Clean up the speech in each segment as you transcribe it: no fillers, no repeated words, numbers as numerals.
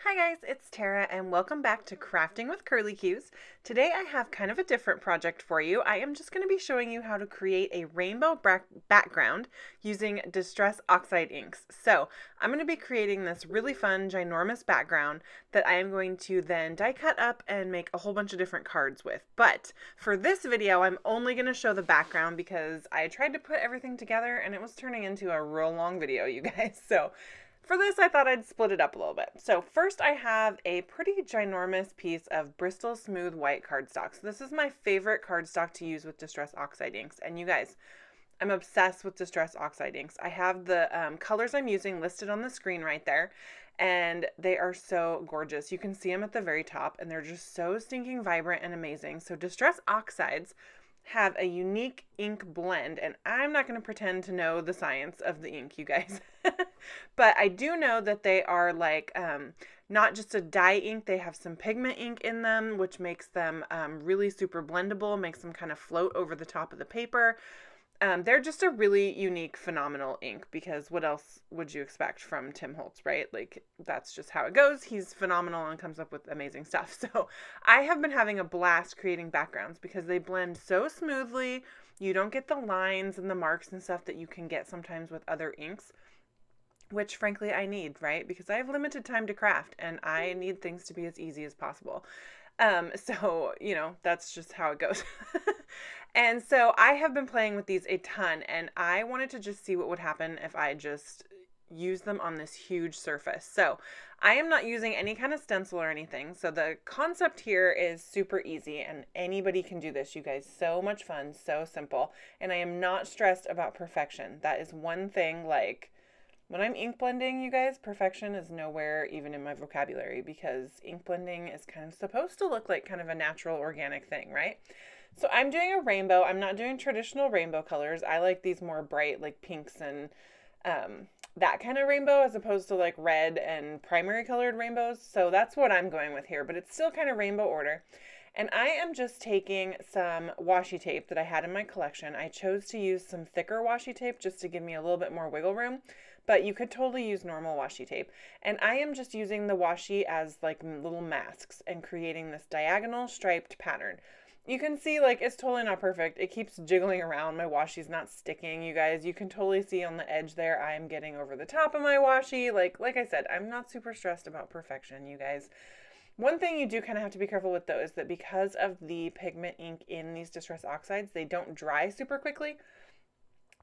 Hi guys, it's Tara and welcome back to Crafting with Curly Cues. Today I have kind of a different project for you. I am just going to be showing you how to create a rainbow background using Distress Oxide Inks. So I'm going to be creating this really fun, ginormous background that I am going to then die cut up and make a whole bunch of different cards with. But for this video, I'm only going to show the background because I tried to put everything together and it was turning into a real long video, you guys. So for this, I thought I'd split it up a little bit. So first I have a pretty ginormous piece of Bristol Smooth White cardstock. So this is my favorite cardstock to use with Distress Oxide Inks. And you guys, I'm obsessed with Distress Oxide Inks. I have the colors I'm using listed on the screen right there. And they are so gorgeous. You can see them at the very top and they're just so stinking vibrant and amazing. So Distress Oxides have a unique ink blend, and I'm not going to pretend to know the science of the ink, you guys. But I do know that they are like not just a dye ink, they have some pigment ink in them, which makes them really super blendable, makes them kind of float over the top of the paper. They're just a really unique, phenomenal ink, because what else would you expect from Tim Holtz, right? Like, that's just how it goes. He's phenomenal and comes up with amazing stuff. So I have been having a blast creating backgrounds because they blend so smoothly. You don't get the lines and the marks and stuff that you can get sometimes with other inks, which frankly I need, right? Because I have limited time to craft and I need things to be as easy as possible. So, you know, that's just how it goes. And so I have been playing with these a ton, and I wanted to just see what would happen if I just use them on this huge surface. So I am not using any kind of stencil or anything. So the concept here is super easy and anybody can do this, you guys. So much fun, so simple. And I am not stressed about perfection. That is one thing, like, when I'm ink blending, you guys, perfection is nowhere even in my vocabulary, because ink blending is kind of supposed to look like kind of a natural, organic thing, right? So I'm doing a rainbow. I'm not doing traditional rainbow colors. I like these more bright, like pinks and that kind of rainbow, as opposed to like red and primary colored rainbows. So that's what I'm going with here, but it's still kind of rainbow order. And I am just taking some washi tape that I had in my collection. I chose to use some thicker washi tape just to give me a little bit more wiggle room, but you could totally use normal washi tape. And I am just using the washi as like little masks and creating this diagonal striped pattern. You can see, like, it's totally not perfect. It keeps jiggling around. My washi's not sticking, you guys. You can totally see on the edge there, I'm getting over the top of my washi. Like I said, I'm not super stressed about perfection, you guys. One thing you do kind of have to be careful with, though, is that because of the pigment ink in these Distress Oxides, they don't dry super quickly.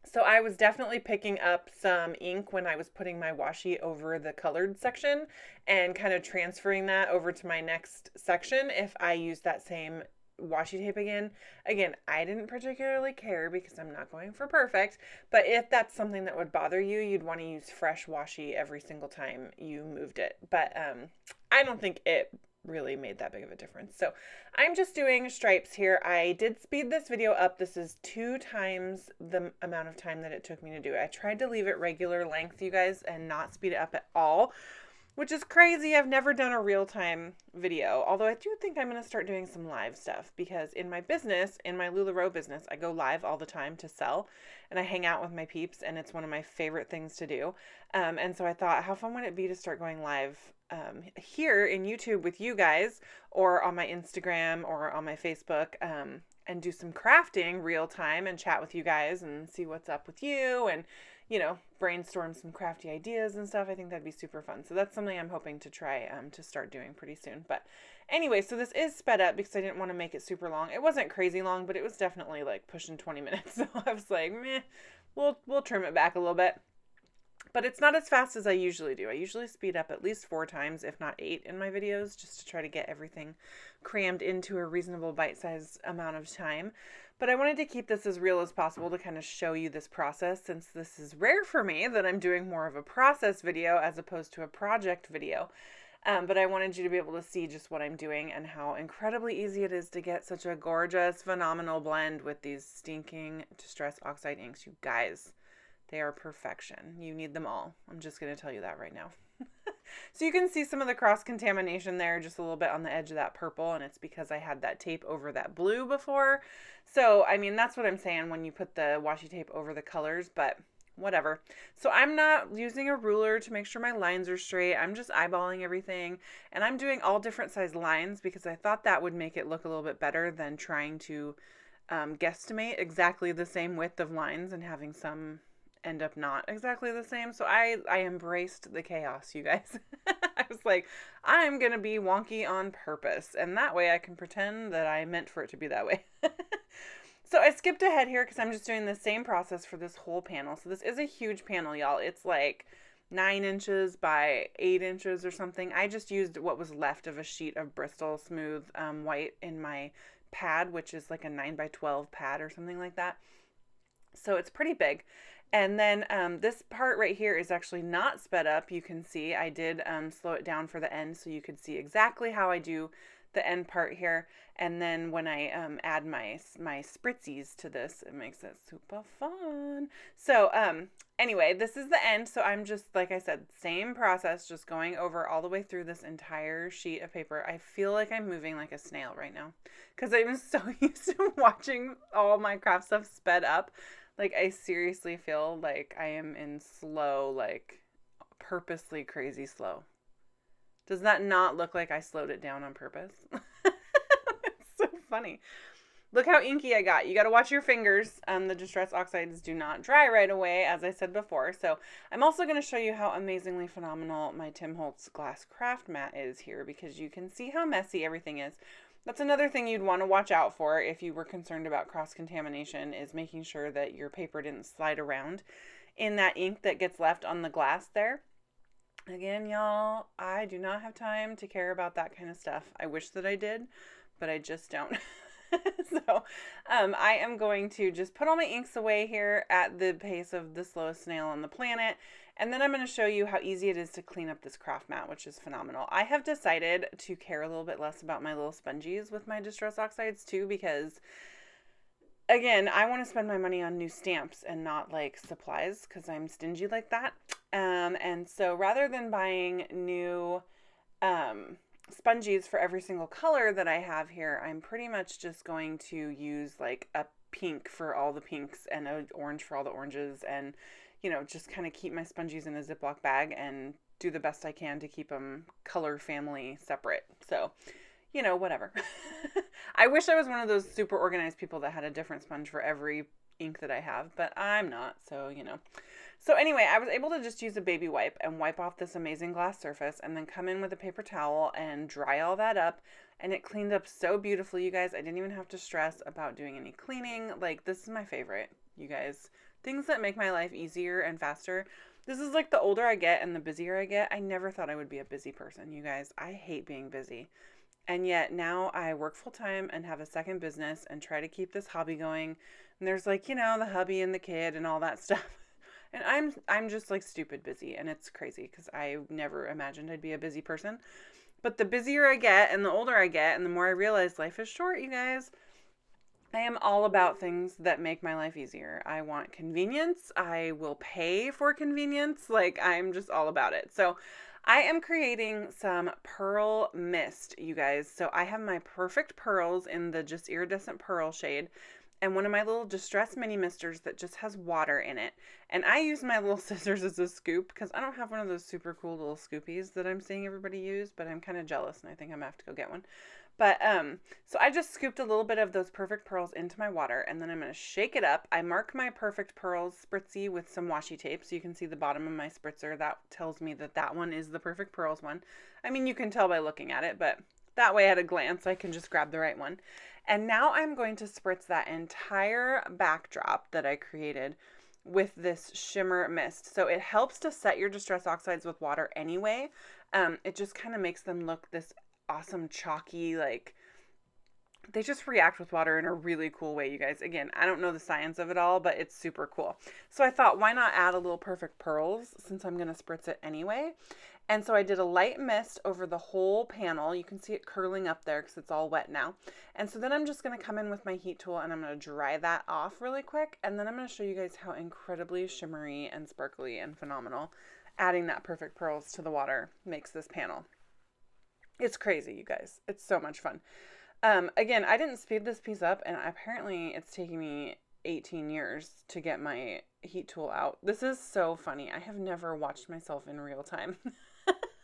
So I was definitely picking up some ink when I was putting my washi over the colored section and kind of transferring that over to my next section if I use that same washi tape again. Again, I didn't particularly care because I'm not going for perfect, but if that's something that would bother you, you'd want to use fresh washi every single time you moved it. But I don't think it really made that big of a difference. So I'm just doing stripes here. I did speed this video up. This is 2 times the amount of time that it took me to do it. I tried to leave it regular length, you guys, and not speed it up at all, which is crazy. I've never done a real-time video, although I do think I'm going to start doing some live stuff, because in my business, in my LuLaRoe business, I go live all the time to sell, and I hang out with my peeps, and it's one of my favorite things to do. And so I thought, how fun would it be to start going live here in YouTube with you guys, or on my Instagram or on my Facebook, and do some crafting real time and chat with you guys and see what's up with you, and you know, brainstorm some crafty ideas and stuff. I think that'd be super fun. So that's something I'm hoping to try to start doing pretty soon. But anyway, so this is sped up because I didn't want to make it super long. It wasn't crazy long, but it was definitely like pushing 20 minutes. So I was like, meh, we'll trim it back a little bit. But it's not as fast as I usually do. I usually speed up at least 4 times, if not 8 in my videos, just to try to get everything crammed into a reasonable bite-sized amount of time. But I wanted to keep this as real as possible to kind of show you this process, since this is rare for me that I'm doing more of a process video as opposed to a project video. But I wanted you to be able to see just what I'm doing and how incredibly easy it is to get such a gorgeous, phenomenal blend with these stinking Distress Oxide inks, you guys. They are perfection. You need them all. I'm just going to tell you that right now. So you can see some of the cross-contamination there, just a little bit on the edge of that purple, and it's because I had that tape over that blue before. So, I mean, that's what I'm saying when you put the washi tape over the colors, but whatever. So I'm not using a ruler to make sure my lines are straight. I'm just eyeballing everything. And I'm doing all different size lines because I thought that would make it look a little bit better than trying to guesstimate exactly the same width of lines and having some end up not exactly the same. So I embraced the chaos, you guys. I was like, I'm going to be wonky on purpose. And that way I can pretend that I meant for it to be that way. So I skipped ahead here because I'm just doing the same process for this whole panel. So this is a huge panel, y'all. It's like 9 inches by 8 inches or something. I just used what was left of a sheet of Bristol smooth white in my pad, which is like a 9 by 12 pad or something like that. So it's pretty big. And then this part right here is actually not sped up. You can see I did slow it down for the end so you could see exactly how I do the end part here. And then when I add my spritzies to this, it makes it super fun. So anyway, this is the end. So I'm just, like I said, same process, just going over all the way through this entire sheet of paper. I feel like I'm moving like a snail right now because I'm so used to watching all my craft stuff sped up. Like, I seriously feel like I am in slow, like purposely crazy slow. Does that not look like I slowed it down on purpose? It's so funny. Look how inky I got. You got to watch your fingers. The Distress Oxides do not dry right away, as I said before. So I'm also going to show you how amazingly phenomenal my Tim Holtz glass craft mat is here, because you can see how messy everything is. That's another thing you'd want to watch out for if you were concerned about cross-contamination, is making sure that your paper didn't slide around in that ink that gets left on the glass there. Again, y'all, I do not have time to care about that kind of stuff. I wish that I did, but I just don't. So I am going to just put all my inks away here at the pace of the slowest snail on the planet. And then I'm going to show you how easy it is to clean up this craft mat, which is phenomenal. I have decided to care a little bit less about my little sponges with my Distress Oxides too, because again, I want to spend my money on new stamps and not like supplies, because I'm stingy like that. And so rather than buying new sponges for every single color that I have here, I'm pretty much just going to use like a pink for all the pinks and an orange for all the oranges, and you know, just kind of keep my sponges in a Ziploc bag and do the best I can to keep them color family separate. So, you know, whatever. I wish I was one of those super organized people that had a different sponge for every ink that I have, but I'm not, so, you know. So anyway, I was able to just use a baby wipe and wipe off this amazing glass surface, and then come in with a paper towel and dry all that up, and it cleaned up so beautifully, you guys. I didn't even have to stress about doing any cleaning. Like, this is my favorite, you guys. Things that make my life easier and faster. This is like the older I get and the busier I get. I never thought I would be a busy person, you guys. I hate being busy. And yet now I work full time and have a second business and try to keep this hobby going. And there's like, you know, the hubby and the kid and all that stuff. And I'm just like stupid busy, and it's crazy because I never imagined I'd be a busy person. But the busier I get and the older I get and the more I realize life is short, you guys, I am all about things that make my life easier. I want convenience. I will pay for convenience. Like, I'm just all about it. So I am creating some pearl mist, you guys. So I have my perfect pearls in the just iridescent pearl shade, and one of my little Distress mini misters that just has water in it. And I use my little scissors as a scoop because I don't have one of those super cool little scoopies that I'm seeing everybody use, but I'm kind of jealous and I think I'm gonna have to go get one. But so I just scooped a little bit of those perfect pearls into my water, and then I'm going to shake it up. I mark my perfect pearls spritzy with some washi tape so you can see the bottom of my spritzer. That tells me that that one is the perfect pearls one. I mean, you can tell by looking at it, but that way at a glance I can just grab the right one. And now I'm going to spritz that entire backdrop that I created with this shimmer mist. So it helps to set your Distress Oxides with water anyway. It just kind of makes them look this awesome chalky, like they just react with water in a really cool way, you guys. Again, I don't know the science of it all, but it's super cool. So I thought, why not add a little perfect pearls since I'm going to spritz it anyway? And so I did a light mist over the whole panel. You can see it curling up there because it's all wet now. And so then I'm just going to come in with my heat tool and I'm going to dry that off really quick. And then I'm going to show you guys how incredibly shimmery and sparkly and phenomenal adding that perfect pearls to the water makes this panel. It's crazy, you guys. It's so much fun. Again, I didn't speed this piece up, and apparently it's taking me 18 years to get my heat tool out. This is so funny. I have never watched myself in real time.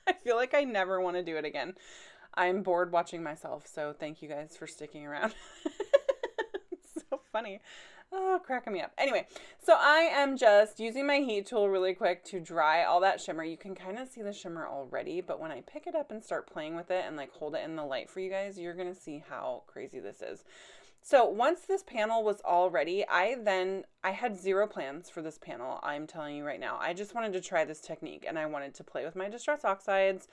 I feel like I never want to do it again. I'm bored watching myself, so thank you guys for sticking around. It's so funny. Oh, cracking me up. Anyway, so I am just using my heat tool really quick to dry all that shimmer. You can kind of see the shimmer already, but when I pick it up and start playing with it and like hold it in the light for you guys, you're going to see how crazy this is. So once this panel was all ready, I had zero plans for this panel. I'm telling you right now, I just wanted to try this technique and I wanted to play with my Distress Oxides.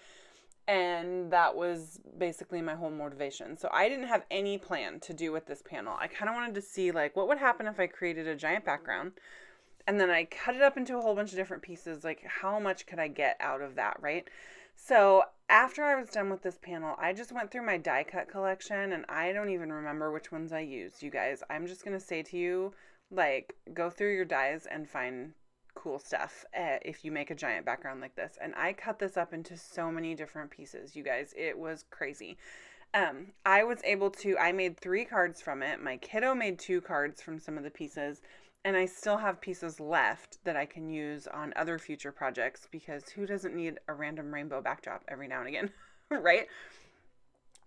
And that was basically my whole motivation. So I didn't have any plan to do with this panel. I kind of wanted to see like what would happen if I created a giant background and then I cut it up into a whole bunch of different pieces. Like how much could I get out of that, right? So after I was done with this panel, I just went through my die cut collection and I don't even remember which ones I used, you guys. I'm just going to say to you, like, go through your dies and find cool stuff if you make a giant background like this. And I cut this up into so many different pieces, you guys. It was crazy. I made 3 cards from it. My kiddo made 2 cards from some of the pieces, and I still have pieces left that I can use on other future projects because who doesn't need a random rainbow backdrop every now and again, right?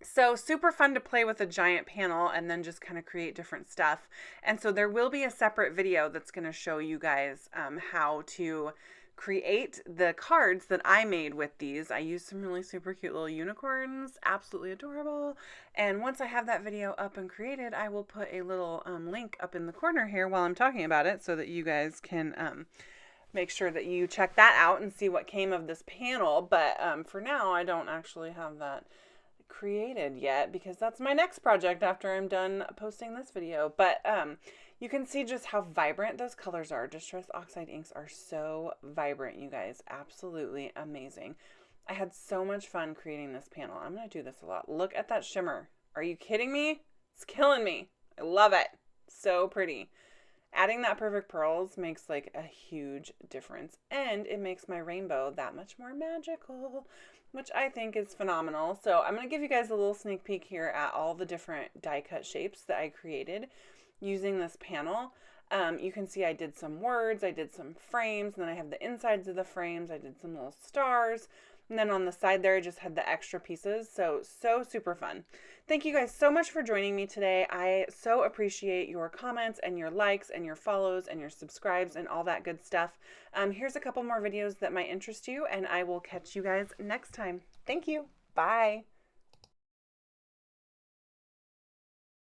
So super fun to play with a giant panel and then just kind of create different stuff. And so there will be a separate video that's going to show you guys how to create the cards that I made with these. I used some really super cute little unicorns, absolutely adorable. And once I have that video up and created, I will put a little link up in the corner here while I'm talking about it so that you guys can make sure that you check that out and see what came of this panel. But for now, I don't actually have that created yet because that's my next project after I'm done posting this video. But you can see just how vibrant those colors are. Distress Oxide inks are so vibrant, you guys. Absolutely amazing. I had so much fun creating this panel. I'm going to do this a lot. Look at that shimmer. Are you kidding me? It's killing me. I love it. So pretty. Adding that perfect pearls makes like a huge difference, and it makes my rainbow that much more magical, which I think is phenomenal. So I'm going to give you guys a little sneak peek here at all the different die cut shapes that I created using this panel. You can see I did some words, I did some frames, and then I have the insides of the frames. I did some little stars. And then on the side there, I just had the extra pieces. So super fun. Thank you guys so much for joining me today. I so appreciate your comments and your likes and your follows and your subscribes and all that good stuff. Here's a couple more videos that might interest you, and I will catch you guys next time. Thank you. Bye.